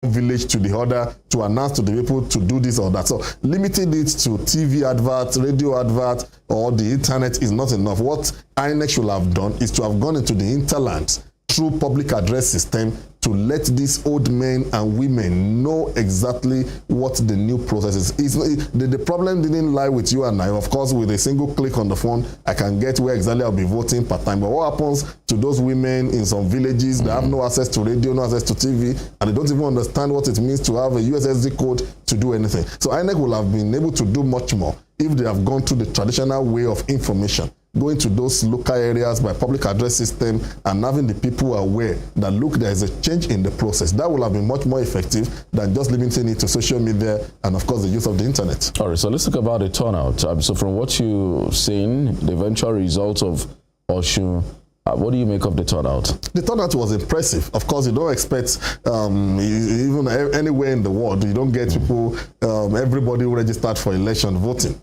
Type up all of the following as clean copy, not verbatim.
village to the other to announce to the people to do this or that. So limiting it to TV adverts, radio adverts, or the internet is not enough. What INEC should have done is to have gone into the hinterlands through public address system to let these old men and women know exactly what the new process is. The problem didn't lie with you and I. Of course, with a single click on the phone, I can get where exactly I'll be voting per time. But what happens to those women in some villages that have no access to radio, no access to TV, and they don't even understand what it means to have a USSD code to do anything? So INEC will have been able to do much more if they have gone through the traditional way of information, going to those local areas by public address system and having the people aware that, look, there is a change in the process. That will have been much more effective than just limiting it to social media and, of course, the use of the internet. All right, so let's talk about the turnout. So from what you've seen, the eventual results of Osun, what do you make of the turnout? The turnout was impressive. Of course, you don't expect, even anywhere in the world, you don't get people, everybody who registered for election voting.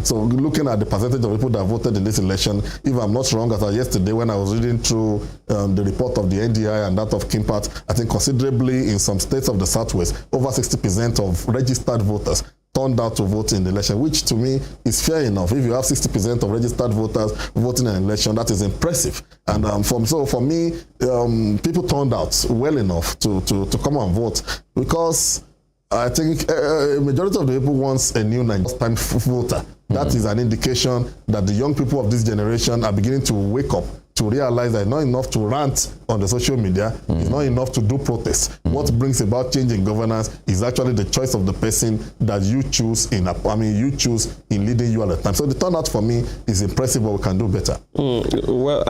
So looking at the percentage of people that voted in this election, if I'm not wrong, as of yesterday when I was reading through the report of the NDI and that of Kimpat, I think considerably in some states of the Southwest, over 60% of registered voters turned out to vote in the election, which to me is fair enough. If you have 60% of registered voters voting in an election, that is impressive. And so for me, people turned out well enough to come and vote, because I think a majority of the people wants a new time voter. That is an indication that the young people of this generation are beginning to wake up to realize that it's not enough to rant on the social media, it's not enough to do protests. What brings about change in governance is actually the choice of the person that you choose in leading you at a time. So the turnout for me is impressive, but we can do better. Well,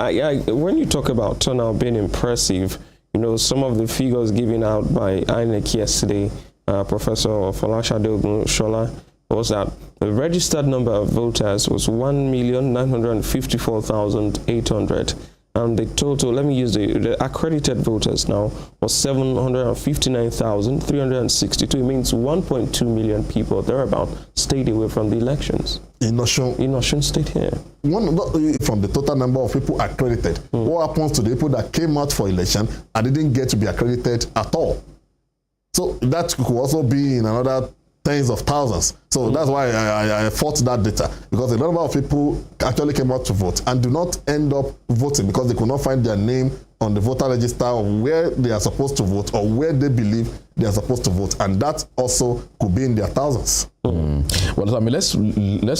when you talk about turnout being impressive, you know, some of the figures given out by INEC yesterday, Professor Folashade Ogunshola, was that the registered number of voters was 1,954,800, and the total, let me use the accredited voters now, was 759,362. It means 1.2 million people, thereabout, stayed away from the elections. In Osun State here. From the total number of people accredited, what happens to the people that came out for election and didn't get to be accredited at all? So that could also be in another tens of thousands. So that's why I fought that data, because a number of people actually came out to vote and do not end up voting because they could not find their name on the voter register or where they are supposed to vote or where they believe they are supposed to vote, and that also could be in their thousands. Well, I mean, let's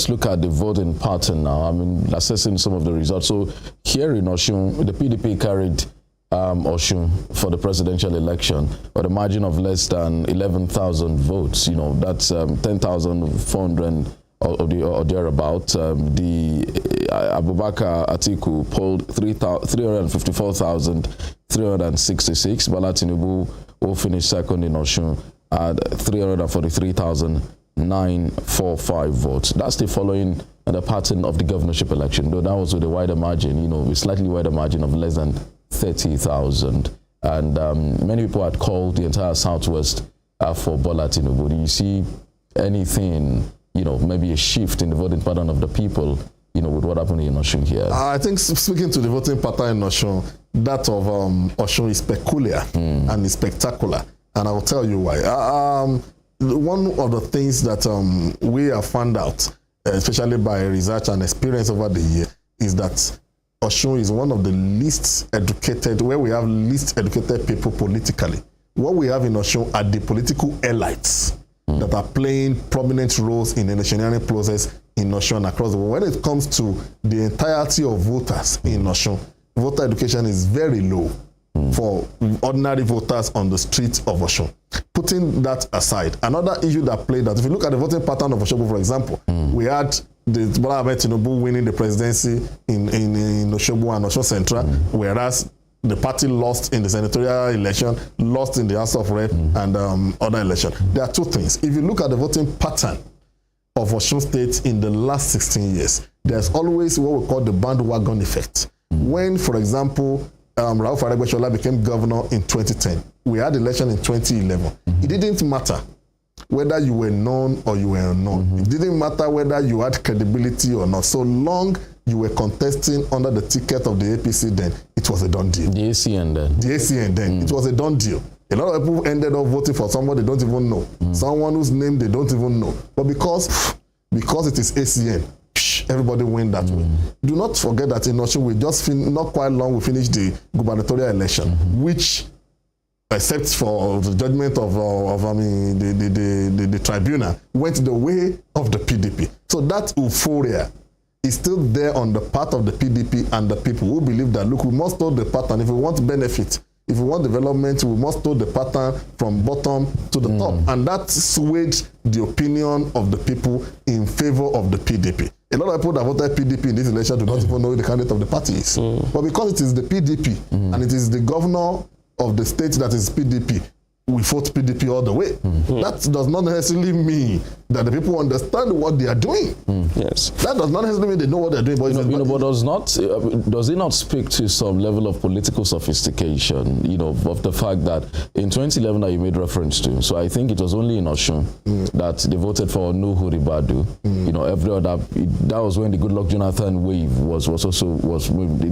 look at the voting pattern now. I mean, assessing some of the results. So here in Osun, the PDP carried Osun for the presidential election by a margin of less than 11,000 votes. You know, that's 10,400 or thereabout. The Abubakar Atiku polled 354,366. Bola Tinubu will finish second in Osun at 343,945 votes. That's the following the pattern of the governorship election, though that was with a wider margin, you know, a slightly wider margin of less than 30,000. And many people had called the entire Southwest for Bola Tinubu. Do you see anything, you know, maybe a shift in the voting pattern of the people, you know, with what happened in Osun here? I think, speaking to the voting pattern in Osun, that of Osun is peculiar and is spectacular. And I will tell you why. One of the things that we have found out, especially by research and experience over the year, is that Osun is one of the least educated, where we have least educated people politically. What we have in Osun are the political elites that are playing prominent roles in the electioneering process in Osun across the world. When it comes to the entirety of voters in Osun, voter education is very low for ordinary voters on the streets of Osun. Putting that aside, another issue that played out, if you look at the voting pattern of Osun, for example, we had the Bola Ahmed Tinubu winning the presidency in Osogbo and Osun Central, whereas the party lost in the senatorial election, lost in the House of Rep and other election. There are two things. If you look at the voting pattern of Osun State in the last 16 years, there's always what we call the bandwagon effect. When, for example, Rauf Aregbesola became governor in 2010, we had election in 2011. It didn't matter whether you were known or you were unknown. It didn't matter whether you had credibility or not. So long you were contesting under the ticket of the APC then, it was a done deal. The ACN then. The ACN then. It was a done deal. A lot of people ended up voting for someone they don't even know, someone whose name they don't even know. But because it is ACN, everybody win that way. Do not forget that in Osun, we just not quite long we finished the gubernatorial election, which, except for the judgment of the tribunal, went the way of the PDP. So that euphoria is still there on the part of the PDP and the people who believe that, look, we must know the pattern. If we want benefit, if we want development, we must know the pattern from bottom to the top. And that swayed the opinion of the people in favor of the PDP. A lot of people that voted PDP in this election do not even know who the candidate of the party is. But because it is the PDP and it is the governor of the state that is PDP, we vote PDP all the way. That does not necessarily mean that the people understand what they are doing. Yes. That does not necessarily mean they know what they're doing. But does it not speak to some level of political sophistication, of the fact that in 2011 that you made reference to, so I think it was only in Osun that they voted for Nuhu Ribadu. Every other, that was when the Goodluck Jonathan wave was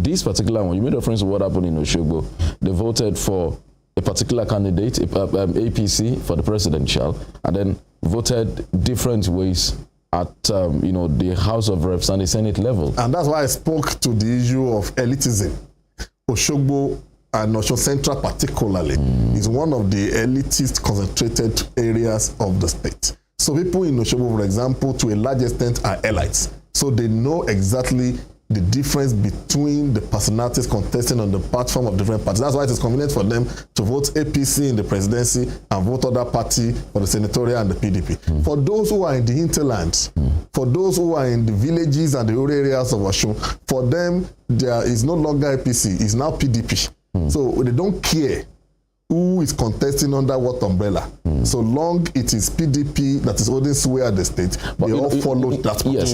this particular one. You made reference to what happened in Oshogbo. They voted for a particular candidate, APC, for the presidential, and then voted different ways at the House of Reps and the Senate level. And that's why I spoke to the issue of elitism. Oshogbo and Osun Central particularly is one of the elitist concentrated areas of the state. So people in Oshogbo, for example, to a large extent are elites. So they know exactly the difference between the personalities contesting on the platform of different parties. That's why it is convenient for them to vote APC in the presidency and vote other party for the senatorial and the PDP. For those who are in the hinterlands, for those who are in the villages and the rural areas of Osun, for them, there is no longer APC, it's now PDP. So they don't care who is contesting under what umbrella. So long it is PDP that is holding sway at the state, but they all follow that. Yes,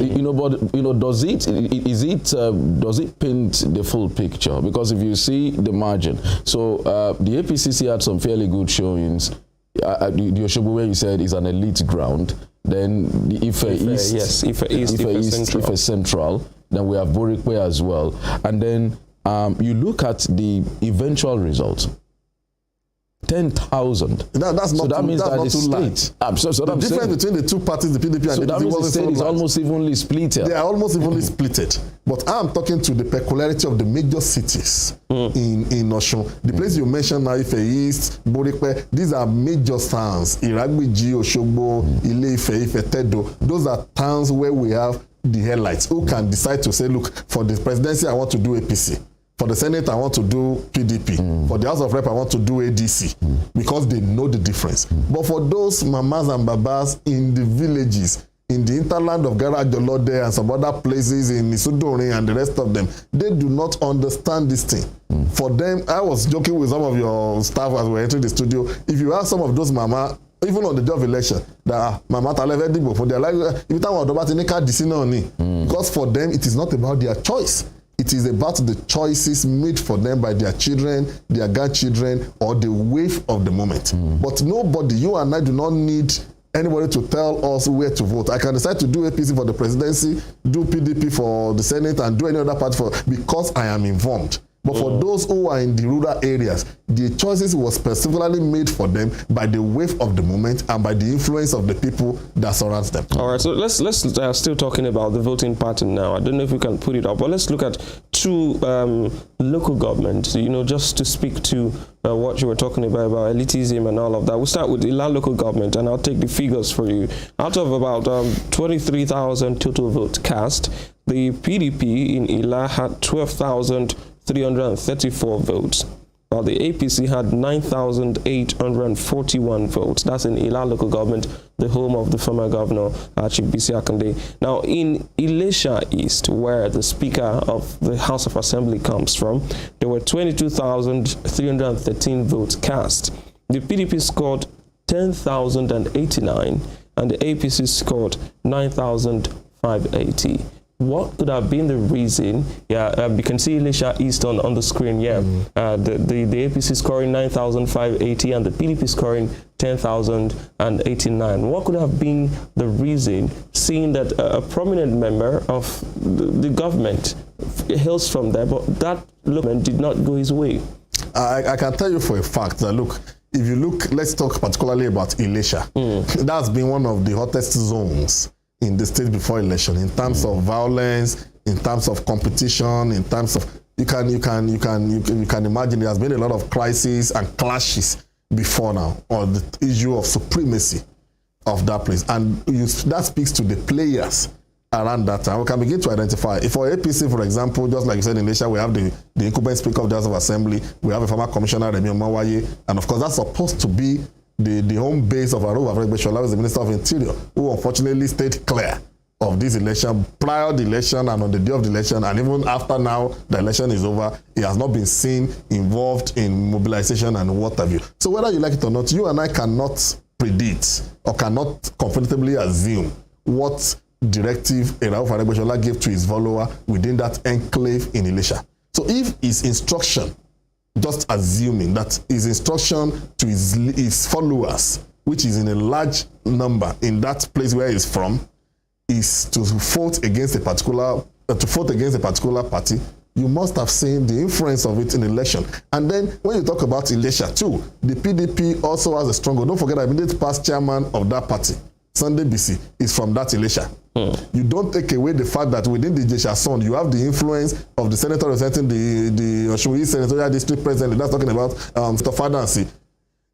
does it paint the full picture? Because if you see the margin, so the APCC had some fairly good showings. The Oshogbo, where you said is an elite ground. Then the Ife East, yes, Ife East, Ife Central. Then we have Borikwe as well. And then you look at the eventual result. 10,000. That's not. So that means that the state. The difference between the two parties, the PDP and the that means the state is almost evenly split. They are almost evenly splitted. But I'm talking to the peculiarity of the major cities in Osun. The place you mentioned now, Ife East, Borikwe, these are major towns. Iragbiji, Oshogbo, Ile-Ife, Ife Tedo. Those are towns where we have the elites who can decide to say, look, for the presidency, I want to do APC. For the Senate, I want to do PDP. For the House of Rep, I want to do ADC. Because they know the difference. But for those mamas and babas in the villages, in the hinterland of Garajolode and some other places in Isudori and the rest of them, they do not understand this thing. For them, I was joking with some of your staff as we were entering the studio. If you ask some of those mama, even on the day of election, that mama taleve dibo for their life, because for them it is not about their choice. It is about the choices made for them by their children, their grandchildren, or the wave of the moment. But nobody, you and I, do not need anybody to tell us where to vote. I can decide to do APC for the presidency, do PDP for the Senate, and do any other party because I am informed. But for those who are in the rural areas, the choices were specifically made for them by the wave of the moment and by the influence of the people that surrounds them. All right, so let's still talking about the voting pattern now. I don't know if we can put it up, but let's look at two local governments, just to speak to what you were talking about elitism and all of that. We'll start with the local government, and I'll take the figures for you. Out of about 23,000 total votes cast, the PDP in Ila had 12,334 votes, while the APC had 9,841 votes. That's in Ila local government, the home of the former governor, Chief Bisi Akande. Now, in Ilesha East, where the Speaker of the House of Assembly comes from, there were 22,313 votes cast. The PDP scored 10,089, and the APC scored 9,580. What could have been the reason? You can see Ilesha East on the screen. The APC scoring 9,580 and the PDP scoring 10,089. What could have been the reason, seeing that a prominent member of the government hails from there, but that movement did not go his way? I can tell you for a fact that, look, if you look, let's talk particularly about Ilesha. That's been one of the hottest zones in the state before election in terms of violence, in terms of competition, in terms of you can imagine there has been a lot of crises and clashes before now on the issue of supremacy of that place, and that speaks to the players around that time. We can begin to identify. If for APC, for example, just like you said in Asia, we have the incumbent Speaker of the House of Assembly, we have a former Commissioner, Remi Omawaye, and of course that's supposed to be the home base of Aro Avregbe-Shola, who is the Minister of Interior, who unfortunately stayed clear of this election prior to the election and on the day of the election, and even after now the election is over, he has not been seen involved in mobilization and what have you. So whether you like it or not, you and I cannot predict or cannot comfortably assume what directive Aro Avregbe-Shola gave to his follower within that enclave in Ilesha. So if his instruction, just assuming that his instruction to his followers, which is in a large number in that place where he's from, is to vote against a particular party, you must have seen the influence of it in election. And then when you talk about Ilesha too, the PDP also has a strong. Don't forget, the immediate past chairman of that party, Sunday BC, is from that Ilesha. You don't take away the fact that within the Ijesha Zone, you have the influence of the senator representing the Osun Senatorial District President. That's talking about Mr. Fadansi.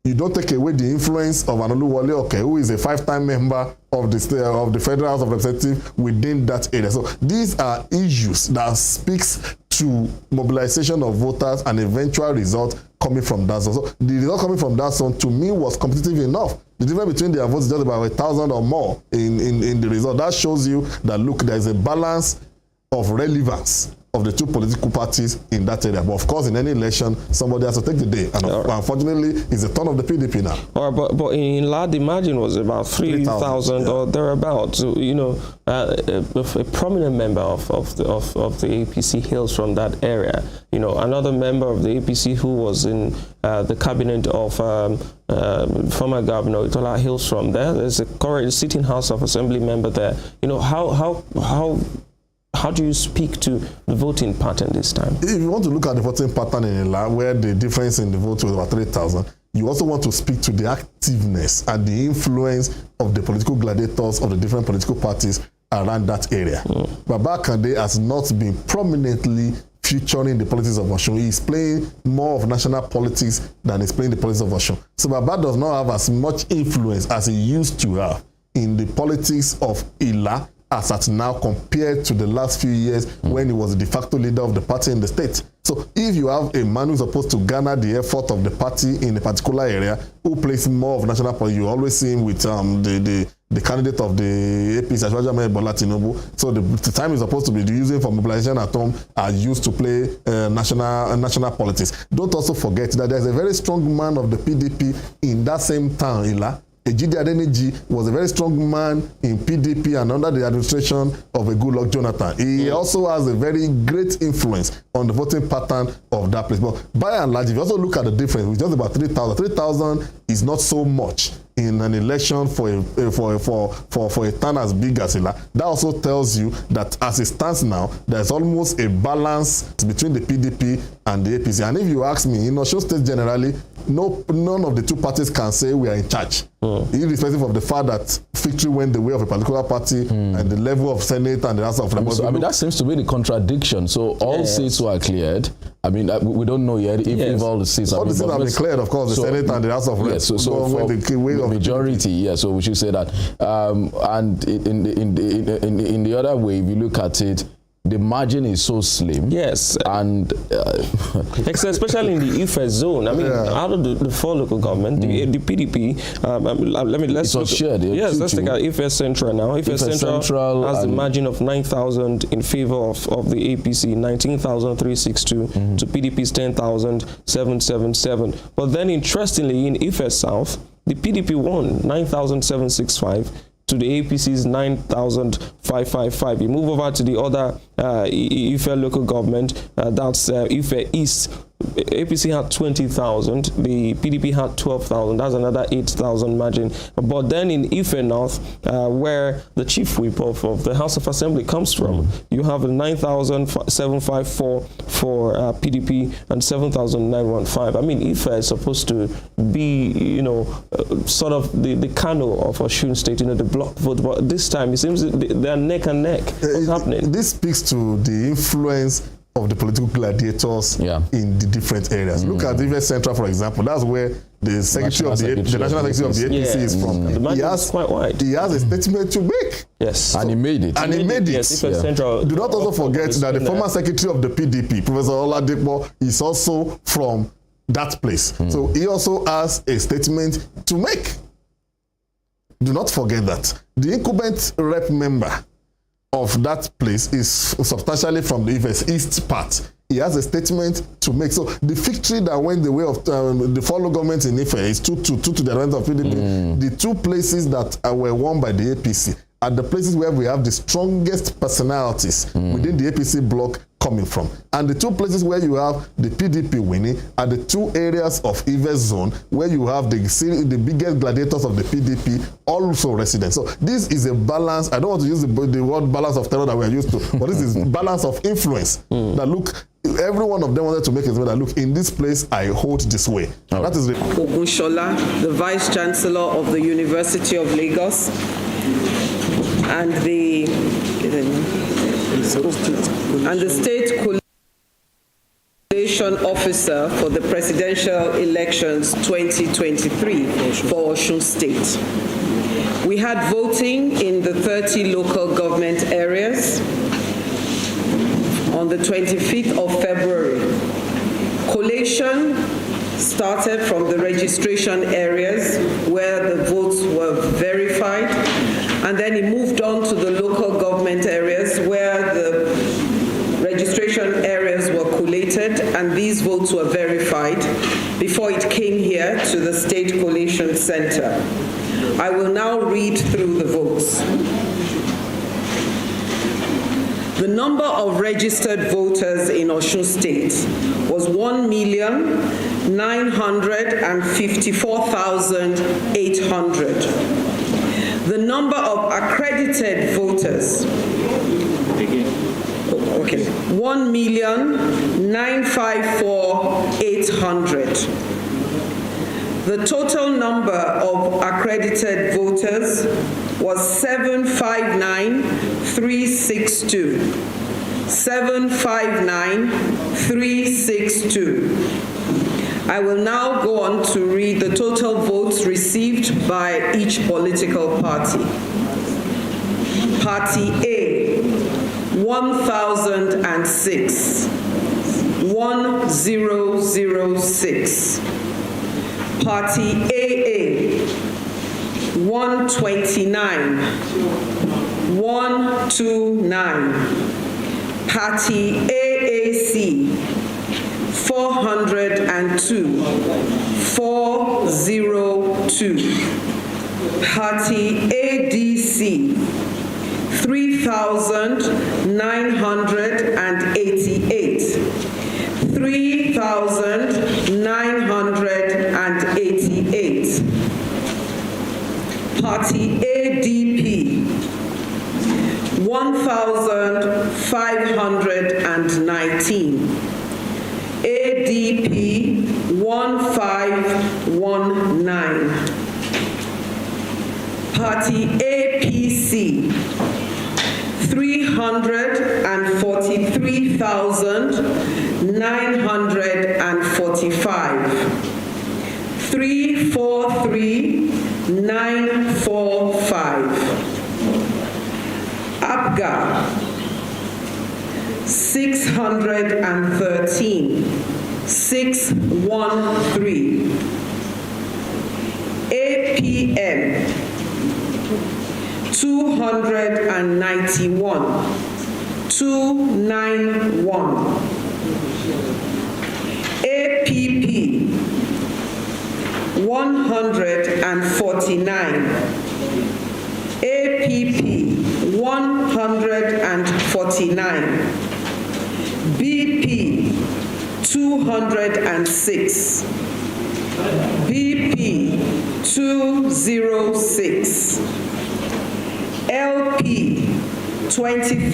You don't take away the influence of Anoluwole Oke, who is a 5-time member of the Federal House of Representatives within that area. So these are issues that speaks to mobilization of voters and eventual result coming from that zone. So the result coming from that zone to me was competitive enough. The difference between their votes is just about 1,000 or more in the result. That shows you that, look, there is a balance of relevance of the two political parties in that area. But of course, in any election, somebody has to take the day. And unfortunately, it's the turn of the PDP now. All right, but in La, the margin was about 3,000 or thereabouts. So, you know, a prominent member of the APC hails from that area. You know, another member of the APC who was in the cabinet of former Governor Itola hails from there. There's a current sitting House of Assembly member there. You know, how do you speak to the voting pattern this time? If you want to look at the voting pattern in Ila, where the difference in the vote was about 3,000, you also want to speak to the activeness and the influence of the political gladiators of the different political parties around that area. Baba Kande has not been prominently featuring the politics of Osun. He's playing more of national politics than he's playing the politics of Osun. So Baba does not have as much influence as he used to have in the politics of Ila as at now compared to the last few years when he was the de facto leader of the party in the state. So if you have a man who's supposed to garner the effort of the party in a particular area, who plays more of national politics, you always see him with the candidate of the APC, Ashwaja Bola Tinubu. So the time is supposed to be using for mobilization at home are used to play national politics. Don't also forget that there's a very strong man of the PDP in that same town, Ila. Ejide Adeniji was a very strong man in PDP and under the administration of a Goodluck Jonathan. He also has a very great influence on the voting pattern of that place. But by and large, if you also look at the difference, it's just about 3,000. 3,000 is not so much in an election for a town as big as Ila. That also tells you that as it stands now, there's almost a balance between the PDP and the APC. And if you ask me, in Osun State generally, none of the two parties can say we are in charge. Irrespective of the fact that victory went the way of a particular party and the level of Senate and the House of Representatives. I mean, that seems to be the contradiction. So all seats were cleared. I mean, we don't know yet if all the seats all the seats have been cleared, of course, the Senate and the House of Representatives. So for the majority, so we should say that. And in the other way, if you look at it, the margin is so slim. Yes. And especially in the Ife zone. I mean, out of the four local government, the PDP, let's shared. Let's take out Ife Central now. Ife Central has the margin of 9,000 in favor of the APC, 19,362 to PDP's 10,777. But then interestingly, in Ife South, the PDP won 9,765 to the APC's 9,400. 555. You move over to the other Ife local government, that's Ife East. APC had 20,000, the PDP had 12,000. That's another 8,000 margin. But then in Ife North, where the chief whip of the House of Assembly comes from, you have 9,754 for PDP and 7,915. I mean, Ife is supposed to be, sort of the Kano of Osun State, the block vote. But this time, it seems they're neck and neck. What's happening? This speaks to the influence of the political gladiators in the different areas. Look at Ife Central, for example. That's where the secretary of the national secretary of the APC is from. He has quite wide. He has a statement to make. Yes, and he made it. And he made it. Yes, Central. Do not also forget that the former secretary of the PDP, Professor Oladipo, is also from that place. So he also has a statement to make. Do not forget that the incumbent rep member of that place is substantially from the Ife East part. He has a statement to make. So the victory that went the way of the follow government in Ife is 2-2 to the advantage of PDP. The two places that were won by the APC are the places where we have the strongest personalities within the APC bloc coming from. And the two places where you have the PDP winning are the two areas of Ife zone where you have the biggest gladiators of the PDP also residents. So this is a balance. I don't want to use the word balance of terror that we're used to, but this is balance of influence. That look, every one of them wanted to make it that look, in this place I hold this way. Okay. That is the Ogunshola, the Vice Chancellor of the University of Lagos, and the State Coalition Officer for the Presidential Elections 2023 for Osun State. We had voting in the 30 local government areas on the 25th of February. Collation started from the registration areas where the votes were verified, and then it moved on to the local government areas where the registration areas were collated and these votes were verified before it came here to the State Collation Center. I will now read through the votes. The number of registered voters in Osun State was 1,954,800. The number of accredited voters, 1,954,800. The total number of accredited voters was 759,362. 759,362. I will now go on to read the total votes received by each political party. Party A, 1,006. 1006. Party AA, 129. 129. Party AAC, 402. 402. Party ADC, 3,988. 3,988. Party ADP, 1,519. ADP 1519. Party APC 343,945. 343,945. APGA 613. 613. APM 291. 291. APP 149. APP 149. BP 206. BP 206. LP 25.